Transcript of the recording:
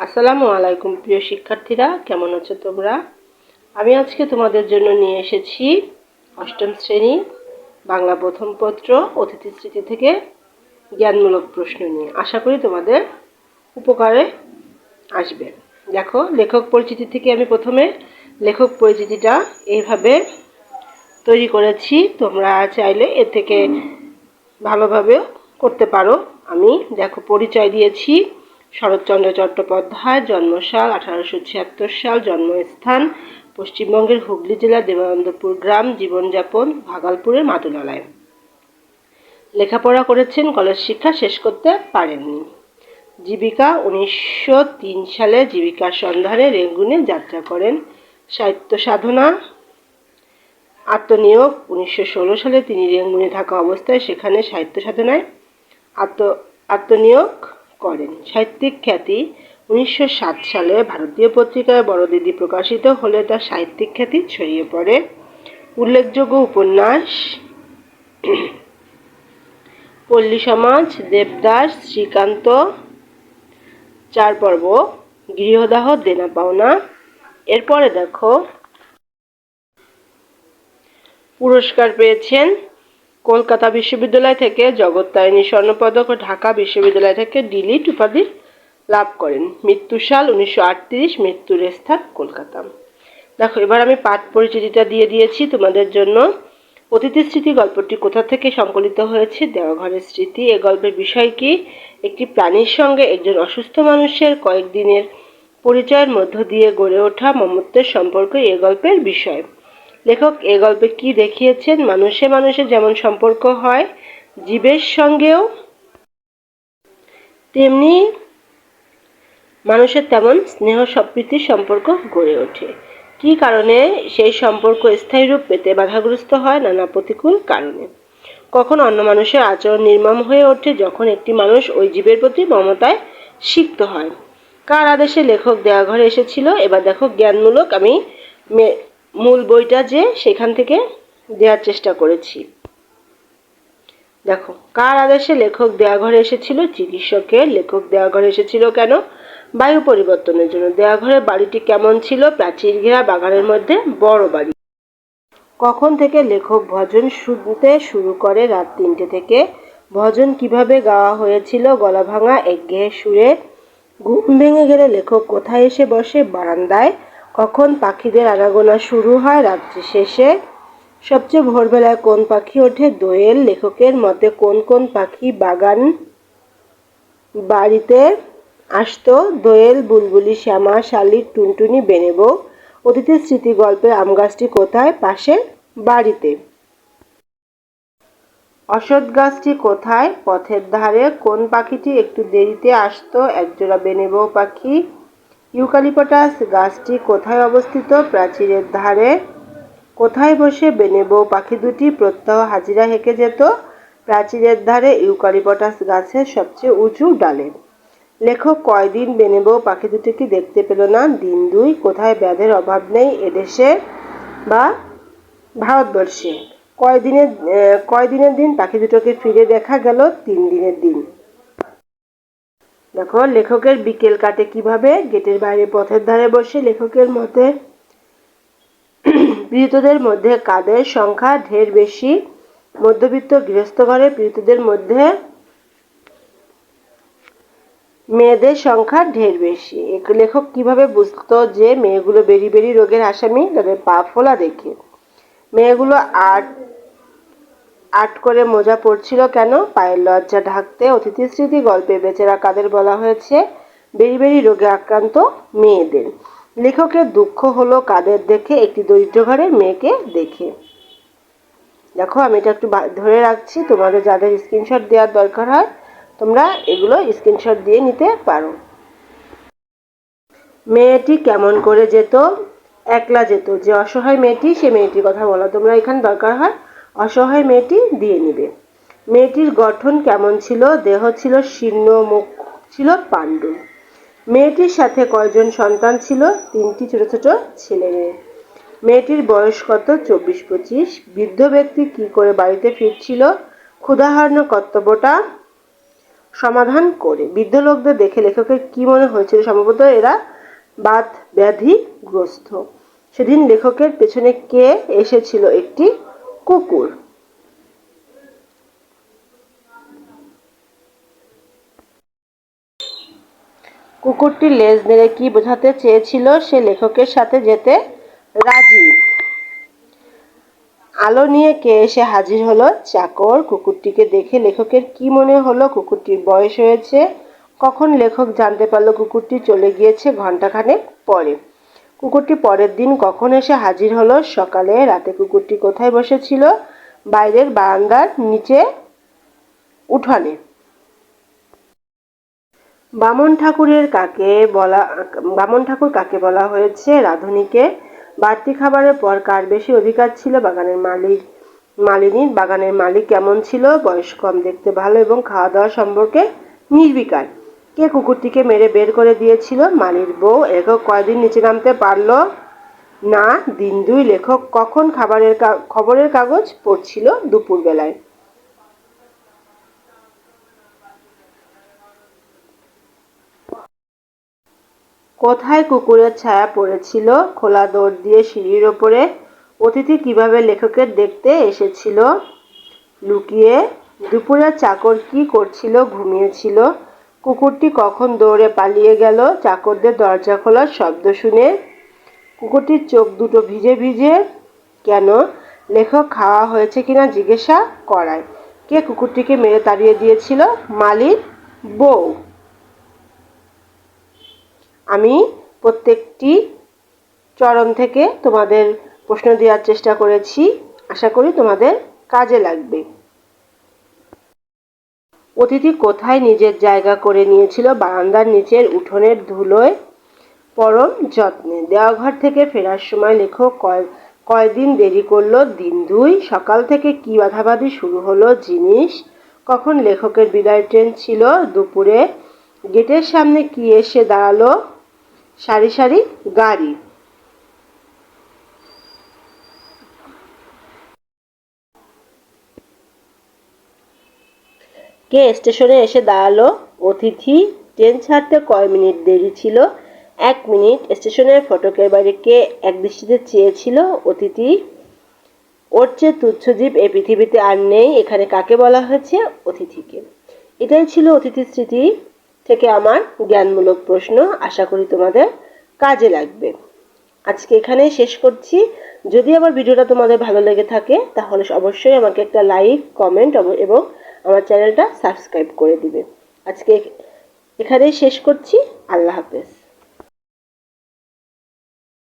আসসালামু আলাইকুম প্রিয় শিক্ষার্থীরা, কেমন আছো তোমরা? আমি আজকে তোমাদের জন্য নিয়ে এসেছি অষ্টম শ্রেণী বাংলা প্রথম পত্র অতিথি স্মৃতি থেকে জ্ঞানমূলক প্রশ্ন নিয়ে। আশা করি তোমাদের উপকারে আসবে। দেখো, লেখক পরিচিতি থেকে আমি প্রথমে লেখক পরিচিতিটা এইভাবে তৈরি করেছি। তোমরা চাইলে এর থেকে ভালোভাবেও করতে পারো। আমি দেখো পরিচয় দিয়েছি: শরৎচন্দ্র চট্টোপাধ্যায়, জন্মসাল 1876 সাল, জন্মস্থান পশ্চিমবঙ্গের হুগলি জেলা দেবানন্দপুর গ্রাম, জীবনযাপন ভাগলপুরের মাতুলালয়। লেখাপড়া করেছেন, কলেজ শিক্ষা শেষ করতে পারেননি। জীবিকা: 1903 সালে জীবিকার সন্ধানে রেঙ্গুনে যাত্রা করেন। সাহিত্য সাধনা: আত্মনিয়োগ: 1916 সালে তিনি রেঙ্গুনে থাকা অবস্থায় সেখানে সাহিত্য সাধনায় আত্মনিয়োগ করেন। সাহিত্যিক খ্যাতি: 1907 সালে ভারতীয় পত্রিকায় বড়দিদি প্রকাশিত হলে তার সাহিত্যিক খ্যাতি ছড়িয়ে পড়ে। উল্লেখযোগ্য উপন্যাস: পল্লী সমাজ, দেবদাস, শ্রীকান্ত, 4 পর্ব, গৃহদাহ, দেনা পাওনা। এরপরে দেখো, পুরস্কার পেয়েছেন কলকাতা বিশ্ববিদ্যালয় থেকে জগত্তারিণী স্বর্ণপদক ও ঢাকা বিশ্ববিদ্যালয় থেকে ডিলিট উপাধি লাভ করেন। মৃত্যুসাল 1938, মৃত্যুর স্থান কলকাতা। দেখো, এবার আমি পাঠ পরিচিতিটা দিয়ে দিয়েছি তোমাদের জন্য। অতিথি স্মৃতি গল্পটি কোথা থেকে সংকলিত হয়েছে? দেওঘরের স্মৃতি। এ গল্পের বিষয় কি? একটি প্রাণীর সঙ্গে একজন অসুস্থ মানুষের কয়েকদিনের পরিচয়ের মধ্য দিয়ে গড়ে ওঠা মমত্বের সম্পর্ক এ গল্পের বিষয়। লেখক এ গল্পে কি দেখিয়েছেন? মানুষে মানুষে যেমন সম্পর্ক হয়, জীবের সঙ্গেও তেমনি মানুষের তেমন স্নেহ সম্প্রীতির সম্পর্ক গড়ে ওঠে। কি কারণে সেই সম্পর্ক স্থায়ী রূপ পেতে বাধাগ্রস্ত হয়? নানা প্রতিকূল কারণে। কখন অন্য মানুষের আচরণ নির্মম হয়ে ওঠে? যখন একটি মানুষ ওই জীবের প্রতি মমতায় সিক্ত হয়। কার আদেশে লেখক দেওঘরে এসেছিল? এবার দেখো, জ্ঞানমূলক আমি মূল বইটা যে সেখান থেকে দেওয়ার চেষ্টা করেছি। দেখো, কার আদেশে লেখক দেওঘরে এসেছিল? চিকিৎসকের। লেখক দেওঘরে এসেছিল কেন? বায়ু পরিবর্তনের জন্য। দেওঘরের বাড়িটি কেমন ছিল? প্রাচীর ঘেরা বাগানের মধ্যে বড় বাড়ি। কখন থেকে লেখক ভজন শুনতে শুরু করে? রাত 3টে থেকে। ভজন কিভাবে গাওয়া হয়েছিল? গলা ভাঙা একঘেয়ে সুরে। ঘুম ভেঙে গেলে লেখক কোথায় এসে বসে? বারান্দায়। কখন পাখিদের আনাগোনা শুরু হয়? রাত্রি শেষে। সবচেয়ে ভোরবেলায় কোন পাখি ওঠে? দোয়েল। লেখকের মতে কোন কোন পাখি বাড়িতে আসতো? দোয়েল, বুলবুলি, শ্যামা, শালিক, টুনটুনি, বেনে বউ। অতিথি স্মৃতি গল্পের আম গাছটি কোথায়? পাশের বাড়িতে। অশ্বত্থ গাছটি কোথায়? পথের ধারে। কোন পাখিটি একটু দেরিতে আসতো? একজোড়া বেনে বউ পাখি। ইউক্যালিপটাস গাছটি কোথায় অবস্থিত? প্রাচীরের ধারে। কোথায় বসে বেনে বউ পাখি দুটি প্রত্যহ হাজিরা হেঁকে যেত? প্রাচীরের ধারে ইউক্যালিপটাস গাছের সবচেয়ে উঁচু ডালে। লেখক কয়দিন বেনে বউ পাখি দুটিকে দেখতে পেল না? দিন 2। কোথায় ব্যাধের অভাব নেই এদেশে বা ভারতবর্ষে? কয়দিনের দিন পাখি দুটোকে ফিরে দেখা গেল? 3 দিনের দিন। দেখো, লেখকের বিকেল কাটে কিভাবে? গেটের বাইরে পথের ধারে বসে। লেখকের মতে পীড়িতদের মধ্যে কাদের সংখ্যা ঢের বেশি? মধ্যবিত্ত গৃহস্থ ঘরে পীড়িতদের মধ্যে মেয়েদের সংখ্যা ঢের বেশি। লেখক কিভাবে বুঝতো যে মেয়েগুলো বেরি বেরি রোগের আসামি? তাদের পা ফোলা দেখে। মেয়েগুলো আট করে মোজা পরছিল কেন? পায়ের লজ্জা ঢাকতে। অতিথি স্মৃতি গল্পে বেচারা কাদের বলা হয়েছে? বেরি বেরি রোগে আক্রান্ত মেয়েদের। লেখকের দুঃখ হলো কাদের দেখে? একটি দরিদ্র ঘরের মেয়েকে দেখে। দেখো, আমি এটা একটু ধরে রাখছি, তোমাদের যাদের স্ক্রিনশট দেওয়ার দরকার হয় তোমরা এগুলো স্ক্রিনশট দিয়ে নিতে পারো। মেয়েটি কেমন করে যেত? একলা যেত। যে অসহায় মেয়েটি, সে মেয়েটির কথা বলো। তোমরা এখানে দরকার হয় অসহায় মেয়েটি দিয়ে নিবে। মেয়েটির গঠন কেমন ছিল? দেহ ছিল শীর্ণ, মুখ ছিল পাণ্ডু। মেয়েটির সাথে কয়জন সন্তান ছিল? 3টি ছোট ছোট ছেলে মেয়ে। মেয়েটির বয়স কত? 24-25। বৃদ্ধ ব্যক্তি কি করে বাড়িতে ফিরছিল? ক্ষুধাহরণ কর্তব্যটা সমাধান করে। বৃদ্ধ লোকদের দেখে লেখকের কি মনে হয়েছিল? সম্ভবত এরা বাত ব্যাধিগ্রস্ত। সেদিন লেখকের পেছনে কে এসেছিল? একটি কুকুর। কুকুরটি লেজ নেড়ে কি বোঝাতে চেয়েছিল? সে লেখকের সাথে যেতে রাজি। আলো নিয়ে কে এসে হাজির হলো? চাকর। কুকুরটিকে দেখে লেখকের কি মনে হলো? কুকুরটির বয়স হয়েছে। কখন লেখক জানতে পারলো কুকুরটি চলে গিয়েছে? ঘন্টাখানেক পরে। কুকুরটি পরের দিন কখন এসে হাজির হলো? সকালে। রাতে কুকুরটি কোথায় বসেছিল? বাইরের বারান্দার নিচে, উঠানে। বামন ঠাকুর কাকে বলা হয়েছে? রাঁধুনিকে। বাড়তি খাবারের পর কার বেশি অধিকার ছিল? মালিনীর। বাগানের মালিক কেমন ছিল? বয়স কম, দেখতে ভালো এবং খাওয়া দাওয়া সম্পর্কে নির্বিকার। কে কুকুরটিকে মেরে বের করে দিয়েছিল? মালির বউ। লেখক কয়দিন নিচে নামতে পারল না? দিন 2। লেখক কখন খবরের কাগজ পড়ছিল? দুপুরবেলায়। কোথায় কুকুরের ছায়া পড়েছিল? খোলা দৌড় দিয়ে সিঁড়ির ওপরে। অতিথি কিভাবে লেখকের দেখতে এসেছিল? লুকিয়ে। দুপুরে চাকর কি করছিল? ঘুমিয়েছিল। কুকুরটি কখন দৌড়ে পালিয়ে গেল? চাকরদের দরজা খোলার শব্দ শুনে। কুকুরটির চোখ দুটো ভিজে ভিজে কেন? লেখক খাওয়া হয়েছে কিনা জিজ্ঞাসা করায়। কে কুকুরটিকে মেরে তাড়িয়ে দিয়েছিল? মালির বউ। আমি প্রত্যেকটি চরণ থেকে তোমাদের প্রশ্ন দেওয়ার চেষ্টা করেছি। আশা করি তোমাদের কাজে লাগবে। অতিথি কোথায় নিজের জায়গা করে নিয়েছিল? বারান্দার নিচের উঠোনের ধুলোয় পরম যত্নে। দেওঘর থেকে ফেরার সময় লেখক কয়দিন দেরি করলো? দিন 2। সকাল থেকে কি বাধাবাধি শুরু হলো? জিনিস। কখন লেখকের বিদায় ট্রেন ছিল? দুপুরে। গেটের সামনে কি এসে দাঁড়ালো? সারি সারি গাড়ি। কে স্টেশনে এসে দাঁড়ালো? অতিথি। ট্রেন ছাড়তে কয় মিনিট দেরি ছিল? 1 মিনিট। স্টেশনের ফটকের বাইরে কে একদৃষ্টিতে চেয়েছিল? অতিথি। ওর চেয়ে তুচ্ছ জীব এই পৃথিবীতে আর নেই। এখানে কাকে বলা হয়েছে? অতিথিকে। এটাই ছিল অতিথি স্মৃতি থেকে আমার জ্ঞানমূলক প্রশ্ন। আশা করি তোমাদের কাজে লাগবে। আজকে এখানেই শেষ করছি। যদি আমার ভিডিওটা তোমাদের ভালো লেগে থাকে তাহলে অবশ্যই আমাকে একটা লাইক, কমেন্ট এবং আমার চ্যানেলটা সাবস্ক্রাইব করে দিবে। আজকে এখানেই শেষ করছি। আল্লাহ হাফেজ।